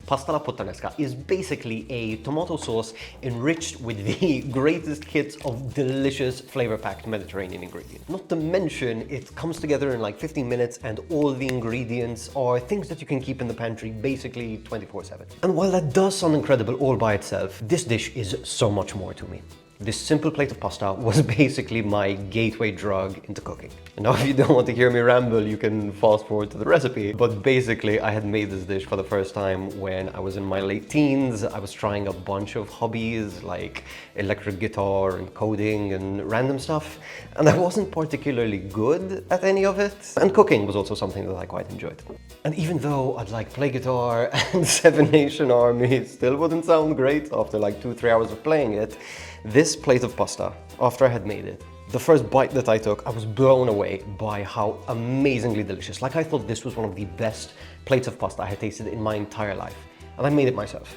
Pasta alla puttanesca is basically a tomato sauce enriched with the greatest hits of delicious flavor-packed Mediterranean ingredients. Not to mention, it comes together in like 15 minutes and all the ingredients are things that you can keep in the pantry basically 24/7. And while that does sound incredible all by itself, this dish is so much more to me. This simple plate of pasta was basically my gateway drug into cooking. And now if you don't want to hear me ramble, you can fast forward to the recipe. But basically, I had made this dish for the first time when I was in my late teens. I was trying a bunch of hobbies like electric guitar and coding and random stuff. And I wasn't particularly good at any of it. And cooking was also something that I quite enjoyed. And even though I'd like play guitar and Seven Nation Army still wouldn't sound great after like 2-3 hours of playing it, this plate of pasta, after I had made it, the first bite that I took, I was blown away by how amazingly delicious. Like I thought this was one of the best plates of pasta I had tasted in my entire life. And I made it myself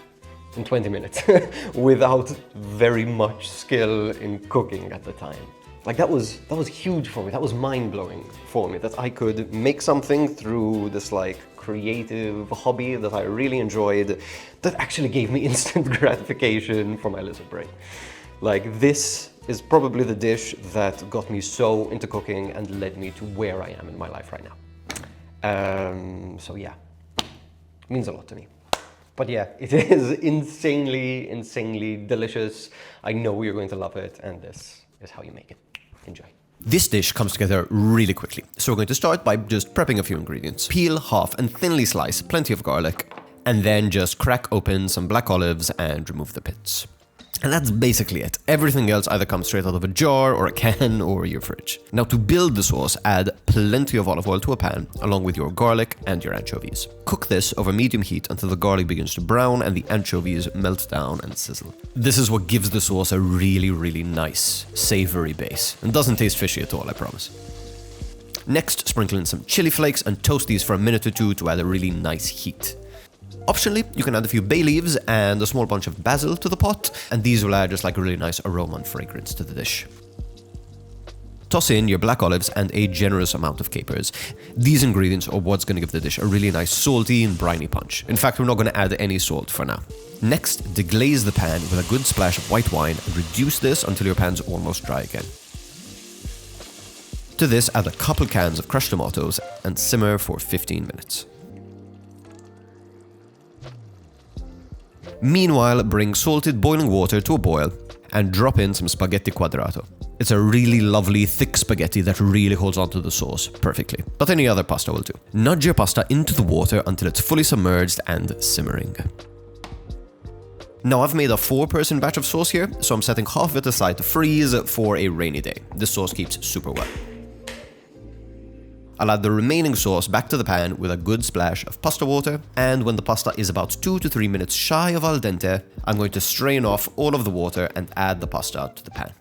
in 20 minutes without very much skill in cooking at the time. Like that was huge for me. That was mind-blowing for me, that I could make something through this like creative hobby that I really enjoyed that actually gave me instant gratification for my lizard brain. Like this is probably the dish that got me so into cooking and led me to where I am in my life right now. So yeah, it means a lot to me. But yeah, it is insanely, insanely delicious. I know you're going to love it, and this is how you make it. Enjoy. This dish comes together really quickly. So we're going to start by just prepping a few ingredients. Peel, half, and thinly slice plenty of garlic, and then just crack open some black olives and remove the pits. And that's basically it. Everything else either comes straight out of a jar or a can or your fridge. Now to build the sauce, add plenty of olive oil to a pan, along with your garlic and your anchovies. Cook this over medium heat until the garlic begins to brown and the anchovies melt down and sizzle. This is what gives the sauce a really, really nice, savory base. And doesn't taste fishy at all, I promise. Next, sprinkle in some chili flakes and toast these for a minute or two to add a really nice heat. Optionally, you can add a few bay leaves and a small bunch of basil to the pot, and these will add just like a really nice aroma and fragrance to the dish. Toss in your black olives and a generous amount of capers. These ingredients are what's going to give the dish a really nice salty and briny punch. In fact, we're not going to add any salt for now. Next, deglaze the pan with a good splash of white wine and reduce this until your pan's almost dry again. To this, add a couple cans of crushed tomatoes and simmer for 15 minutes. Meanwhile, bring salted boiling water to a boil and drop in some spaghetti quadrato. It's a really lovely, thick spaghetti that really holds onto the sauce perfectly, but any other pasta will do. Nudge your pasta into the water until it's fully submerged and simmering. Now I've made a 4-person batch of sauce here, so I'm setting half of it aside to freeze for a rainy day. This sauce keeps super well. I'll add the remaining sauce back to the pan with a good splash of pasta water, and when the pasta is about 2 to 3 minutes shy of al dente, I'm going to strain off all of the water and add the pasta to the pan.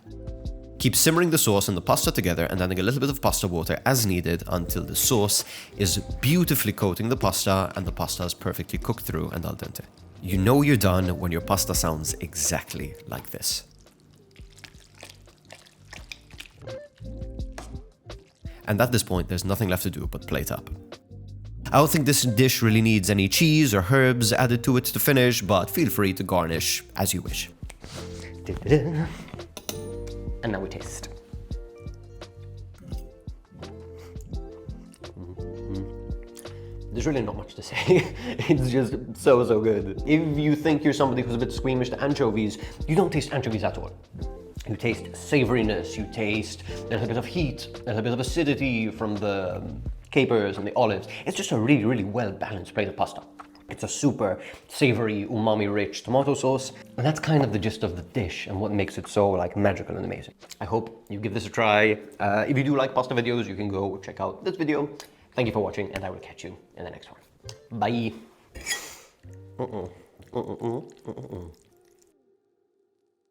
Keep simmering the sauce and the pasta together and adding a little bit of pasta water as needed until the sauce is beautifully coating the pasta and the pasta is perfectly cooked through and al dente. You know you're done when your pasta sounds exactly like this. And at this point, there's nothing left to do but plate up. I don't think this dish really needs any cheese or herbs added to it to finish, but feel free to garnish as you wish. And now we taste. There's really not much to say. It's just so good. If you think you're somebody who's a bit squeamish to anchovies, you don't taste anchovies at all. You taste savoriness, you taste a little bit of heat, a little bit of acidity from the capers and the olives. It's just a really, really well-balanced plate of pasta. It's a super savory, umami-rich tomato sauce, and that's kind of the gist of the dish and what makes it so like magical and amazing. I hope you give this a try. If you do like pasta videos, you can go check out this video. Thank you for watching, and I will catch you in the next one. Bye.